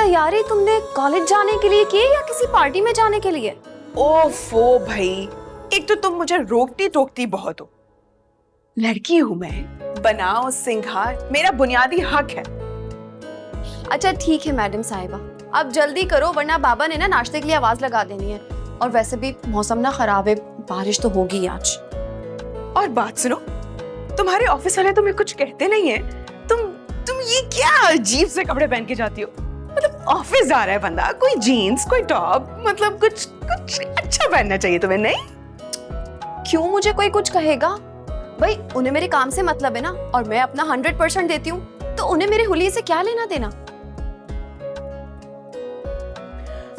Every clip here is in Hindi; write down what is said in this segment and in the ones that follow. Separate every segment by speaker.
Speaker 1: तैयारी तुमने कॉलेज जाने के लिए की या किसी पार्टी में जाने के लिए?
Speaker 2: ओफो भाई, एक तो तुम मुझे रोकती टोकती बहुत हो। लड़की हूं मैं, बनाओ सिंगार मेरा बुनियादी हक है।
Speaker 1: अच्छा ठीक है मैडम साहिबा, अब जल्दी करो वरना बाबा ने ना नाश्ते के लिए आवाज लगा देनी है। और वैसे भी मौसम ना खराब है, बारिश तो होगी आज।
Speaker 2: और बात सुनो, तुम्हारे ऑफिस वाले तुम्हें कुछ कहते नहीं है? तुम ये क्या अजीब से कपड़े पहन के जाती हो? मतलब ऑफिस जा रहा है बंदा, कोई जीन्स कोई टॉप, मतलब कुछ अच्छा पहनना चाहिए तुम्हें, नहीं?
Speaker 1: क्यों मुझे कोई कुछ कहेगा? भाई उन्हें मेरे काम से मतलब है ना, और मैं अपना 100% देती हूँ, तो उन्हें मेरे हुलिये से क्या लेना देना।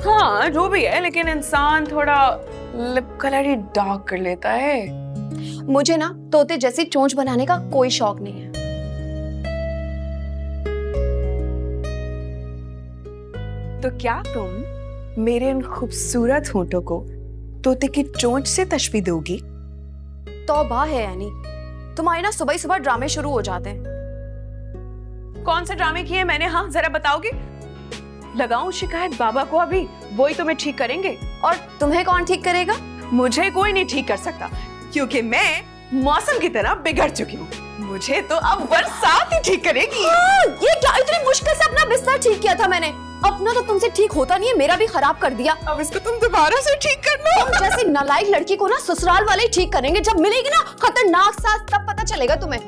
Speaker 2: हाँ जो भी है, लेकिन इंसान थोड़ा लिप कलर ही डार्क कर लेता है।
Speaker 1: मुझे ना तोते जैसी चोंच बनाने का कोई शौक नहीं है।
Speaker 2: तो क्या तुम मेरे इन खूबसूरत होंठों को तोते की चोंच से तशबीह दोगी?
Speaker 1: तौबा है यानी, तुम्हारे ना सुबह सुबह ड्रामे शुरू हो जाते हैं।
Speaker 2: कौन से ड्रामे किए मैंने, हाँ जरा बताओगे? लगाऊं शिकायत बाबा को अभी, वही तुम्हें ठीक करेंगे।
Speaker 1: और तुम्हें कौन ठीक करेगा?
Speaker 2: मुझे कोई नहीं ठीक कर सकता, क्योंकि मैं मौसम की तरह बिगड़ चुकी हूँ। मुझे तो अब बरसात ही ठीक करेगी।
Speaker 1: ये क्या इतनी मुश्किल से अपना बिस्तर ठीक किया था मैंने, अपना तो तुमसे ठीक होता नहीं है, मेरा भी खराब कर दिया।
Speaker 2: अब इसको तुम दोबारा से ठीक कर लो।
Speaker 1: तुम जैसी नालायक लड़की को ना ससुराल वाले ही ठीक करेंगे, जब मिलेगी ना खतरनाक सास तब पता चलेगा तुम्हें।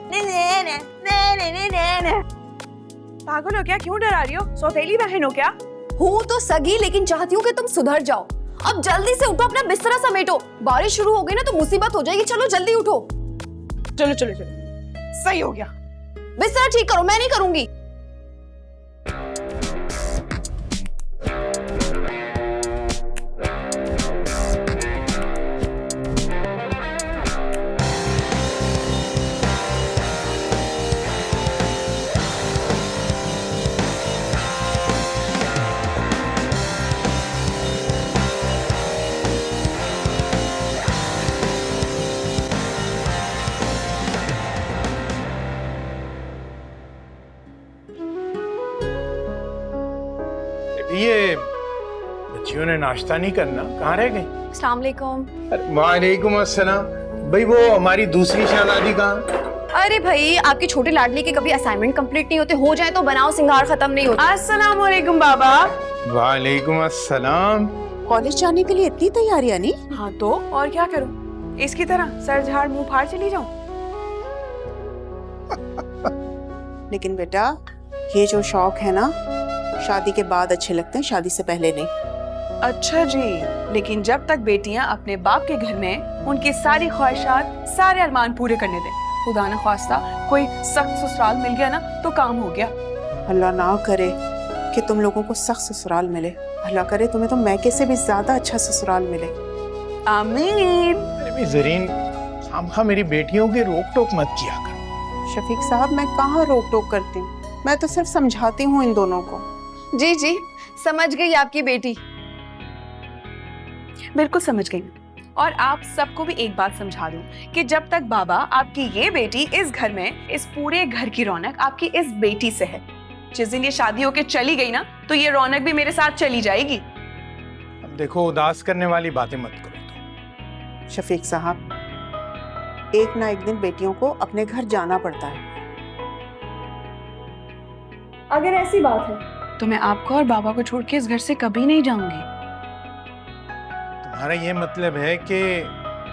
Speaker 2: पागल हो क्या? क्यों डरा रही हो? सौतेली बहन हो क्या?
Speaker 1: हूँ तो सगी, लेकिन चाहती हूँ कि तुम सुधर जाओ। अब जल्दी से उठो, अपना बिस्तरा समेटो, बारिश शुरू हो गई ना तो मुसीबत हो जाएगी। चलो जल्दी उठो।
Speaker 2: चलो चलो चलो, सही हो गया।
Speaker 1: बिस्तरा ठीक करो, मैं नहीं करूंगी।
Speaker 3: ये बच्चियों ने नाश्ता नहीं करना, कहाँ रह गई?
Speaker 1: अस्सलाम वालेकुम।
Speaker 3: वालेकुम अस्सलाम। भाई वो हमारी दूसरी शहजादी कहाँ?
Speaker 1: अरे भाई, आपके छोटे लाडली के कभी असाइनमेंट कंप्लीट नहीं होते, हो जाए तो बनाओ सिंगार खत्म नहीं होता।
Speaker 2: अस्सलाम वालेकुम बाबा।
Speaker 3: वालेकुम अस्सलाम।
Speaker 4: कॉलेज जाने के लिए इतनी तैयारियां नहीं?
Speaker 2: हाँ तो और क्या करूं, इसकी तरह सर झाड़ मुंह फाड़ चली जाऊं?
Speaker 4: लेकिन बेटा ये जो शौक है ना, शादी के बाद अच्छे लगते हैं, शादी से पहले नहीं।
Speaker 2: अच्छा जी, लेकिन जब तक बेटियां अपने बाप के घर में उनकी सारी ख्वाहिशात सारे अरमान पूरे करने दें, खुदा न ख्वास्ता कोई सख्त ससुराल मिल गया ना तो काम हो गया।
Speaker 4: अल्लाह ना करे कि तुम लोगों को सख्त ससुराल मिले, अल्लाह करे तुम्हें तो मैके से भी ज्यादा अच्छा ससुराल मिले।
Speaker 2: आमीन।
Speaker 3: अरे भी जरीन, खामखा मेरी बेटियों की रोक टोक मत किया कर।
Speaker 4: शफीक साहब मैं कहाँ रोक टोक करती हूँ, मैं तो सिर्फ समझाती हूँ इन दोनों को।
Speaker 1: जी जी, समझ गई आपकी बेटी।
Speaker 2: बिल्कुल समझ गई। और आप सबको भी एक बात समझा दूं कि जब तक बाबा आपकी ये बेटी इस घर में, इस पूरे घर की रौनक आपकी इस बेटी से है। जिस दिन ये शादी होके चली गई ना तो ये रौनक भी मेरे साथ चली जाएगी।
Speaker 3: अब देखो, उदास करने वाली बातें मत करो तो।
Speaker 4: शफीक साहब, एक ना एक दिन बेटियों को अपने घर जाना पड़ता है।
Speaker 1: अगर ऐसी बात है
Speaker 2: तो मैं आपको और बाबा को छोड़ के इस घर से कभी नहीं जाऊंगी।
Speaker 3: तुम्हारा ये मतलब है कि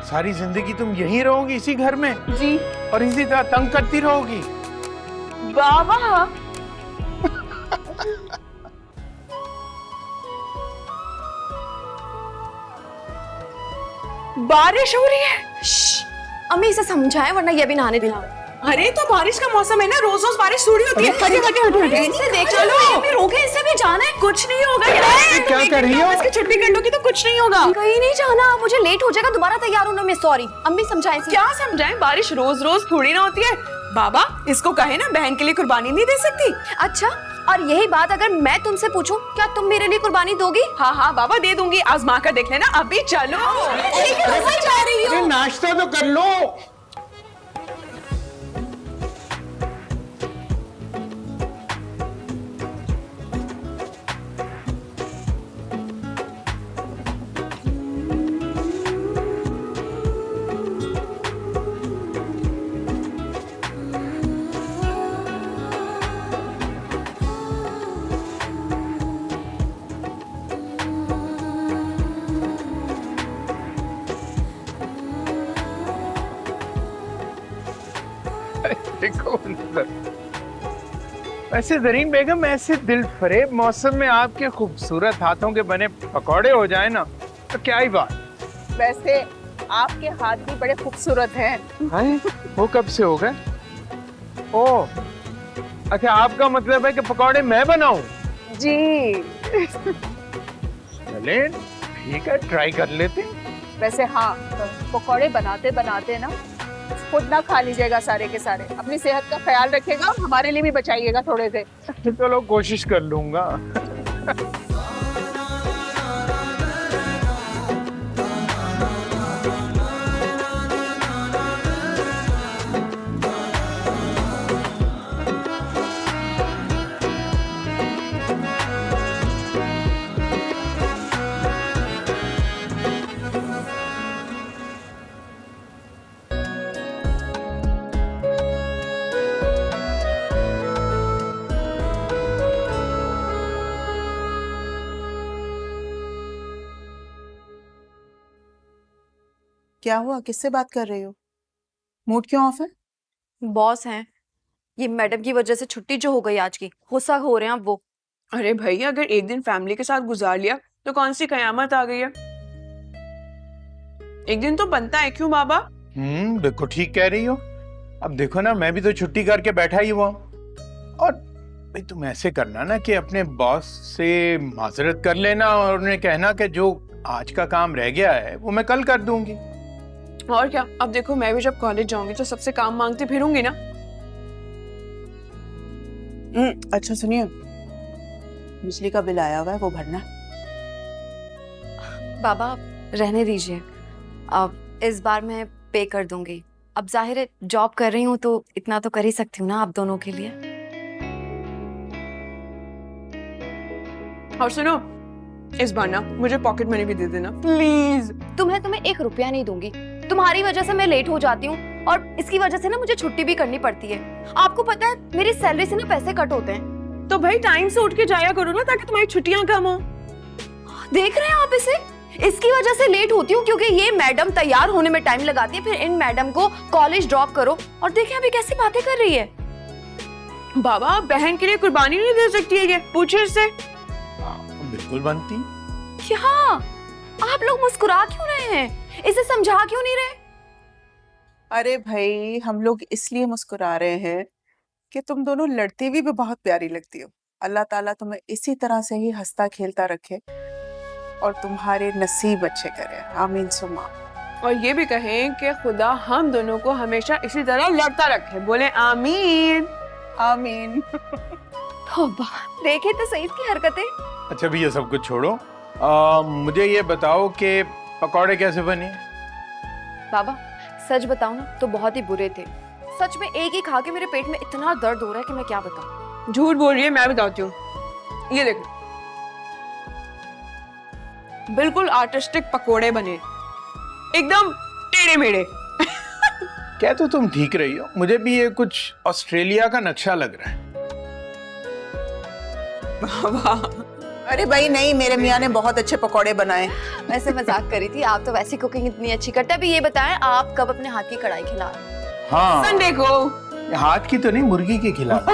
Speaker 3: सारी जिंदगी तुम यहीं रहोगी, इसी घर में
Speaker 2: जी।
Speaker 3: और इसी तरह तंग करती रहोगी?
Speaker 2: बाबा बारिश हो रही है।
Speaker 1: अम्मी इसे समझाएं वरना ये भी नहाने दिला।
Speaker 2: अरे तो बारिश का मौसम है ना, रोज रोज बारिश थोड़ी होती है। हटे हटे हटे हटे।
Speaker 1: इसे देख लो, ये भी रोके, इसे भी जाना है।
Speaker 2: कुछ नहीं होगा यार,
Speaker 3: क्या कर रही हो?
Speaker 2: इसकी छुट्टी कर लोगी तो कुछ नहीं होगा।
Speaker 1: कहीं नहीं जाना, मुझे लेट हो जाएगा, दोबारा तैयार होना में। सॉरी अम्मी, समझाएं इसे।
Speaker 2: क्या समझाएं, बारिश रोज रोज थोड़ी ना होती है। बाबा इसको कहे ना, बहन के लिए कुर्बानी नहीं दे सकती।
Speaker 1: अच्छा, और यही बात अगर मैं तुमसे पूछूं, क्या तुम मेरे लिए कुर्बानी दोगी?
Speaker 2: हाँ हाँ बाबा दे दूंगी, आजमा कर देख लेना। अभी चलो।
Speaker 1: ठीक है, मैं जा रही हूँ।
Speaker 3: अरे नाश्ता तो कर लो। देखो मंजर। वैसे जरीन बेगम, ऐसे दिल फरेब मौसम में आपके खूबसूरत हाथों के बने पकौड़े हो जाए ना तो क्या ही बात।
Speaker 4: वैसे आपके हाथ भी बड़े खूबसूरत हैं।
Speaker 3: हैं? वो कब से हो गए? ओह, अच्छा आपका मतलब है कि पकौड़े मैं बनाऊं?
Speaker 4: जी।
Speaker 3: चले ठीक है, ट्राई कर लेते हैं।
Speaker 4: वैसे हाँ, पकौड़े बनाते बनाते ना खुद ना खा लीजिएगा सारे के सारे, अपनी सेहत का ख्याल रखिएगा और हमारे लिए भी बचाइएगा थोड़े से।
Speaker 3: चलो कोशिश कर लूंगा।
Speaker 4: क्या हुआ, किससे बात कर रही हो? मूड क्यों ऑफ है?
Speaker 1: बॉस हैं, ये मैडम की वजह से छुट्टी जो हो गई आज की, गुस्सा हो रहे हैं अब वो।
Speaker 2: अरे भाई, अगर एक दिन फैमिली के साथ गुजार लिया तो कौन सी कयामत आ गई है। एक दिन तो बनता है, क्यों बाबा?
Speaker 3: बिल्कुल ठीक कह रही हो। अब देखो ना, मैं भी तो छुट्टी करके बैठा ही हुआ। और भाई तुम ऐसे करना ना कि अपने बॉस से माजरत कर लेना और उन्हें कहना कि जो आज का काम रह गया है वो मैं कल कर दूंगी।
Speaker 2: और क्या, अब देखो मैं भी जब कॉलेज जाऊंगी तो सबसे काम मांगती फिरूंगी ना।
Speaker 4: अच्छा सुनिए, बिजली का बिल आया हुआ है, वो भरना।
Speaker 1: बाबा रहने दीजिए, अब इस बार मैं पे कर दूंगी। अब जाहिर है जॉब कर रही हूँ तो इतना तो कर ही सकती हूँ ना आप दोनों के लिए।
Speaker 2: और सुनो, इस बार ना मुझे पॉकेट मनी भी दे देना प्लीज।
Speaker 1: तुम्हें 1 रुपया नहीं दूंगी। तुम्हारी वजह से मैं लेट हो जाती हूँ और इसकी वजह से ना मुझे छुट्टी भी करनी पड़ती है। आपको पता है मेरी सैलरी से ना पैसे कट होते हैं।
Speaker 2: तो भाई टाइम से उठ के जाया करो ना, ताकि तुम्हारी छुट्टियां कम हो।
Speaker 1: देख रहे हैं आप इसे, इसकी वजह से लेट होती हूँ क्योंकि ये मैडम तैयार होने में टाइम लगाती है, फिर इन मैडम को कॉलेज ड्रॉप करो और देखें अभी कैसी बातें कर रही है।
Speaker 2: बाबा, बहन के लिए कुर्बानी नहीं दे सकती है ये? पूछे इससे।
Speaker 3: बिल्कुल बनती।
Speaker 1: क्या आप लोग मुस्कुरा क्यों रहे हैं? इसे समझा क्यों नहीं रहे?
Speaker 4: अरे भाई, हम लोग इसलिए मुस्कुरा रहे हैं कि तुम दोनों लड़ती भी बहुत प्यारी लगती हो। अल्लाह ताला तुम्हें इसी तरह से ही हंसता खेलता रखे और तुम्हारे नसीब अच्छे करे। आमीन सुमा।
Speaker 2: और ये भी कहें कि खुदा हम दोनों को हमेशा इसी तरह लड़ता रखे। बोले आमीन।
Speaker 4: आमीन।
Speaker 1: तौबा, देखे तो सही इसकी हरकतें।
Speaker 3: अच्छा भी ये सब कुछ छोड़ो, मुझे ये बताओ कि पकौड़े कैसे बने?
Speaker 1: बाबा सच बताऊं ना तो बहुत ही बुरे थे। सच में एक ही खा के मेरे पेट में इतना दर्द हो रहा है कि मैं क्या बताऊं।
Speaker 2: झूठ बोल रही है, मैं बताती हूँ। ये देखो, बिल्कुल आर्टिस्टिक पकोड़े बने, एकदम टेढ़े मेढ़े।
Speaker 3: क्या तो तुम ठीक रही हो, मुझे भी ये कुछ ऑस्ट्रेलिया का नक्शा लग रहा है।
Speaker 2: वाह।
Speaker 4: अरे भाई नहीं, मेरे मियाँ ने बहुत अच्छे पकौड़े बनाए।
Speaker 1: वैसे मजाक करी थी, आप तो वैसी कुकिंग इतनी अच्छी करते हैं। अभी ये बताएं आप कब अपने हाथ की कढ़ाई खिला रहे हैं?
Speaker 3: हाँ,
Speaker 2: संडे को।
Speaker 3: हाथ की तो नहीं, मुर्गी के खिलाफ।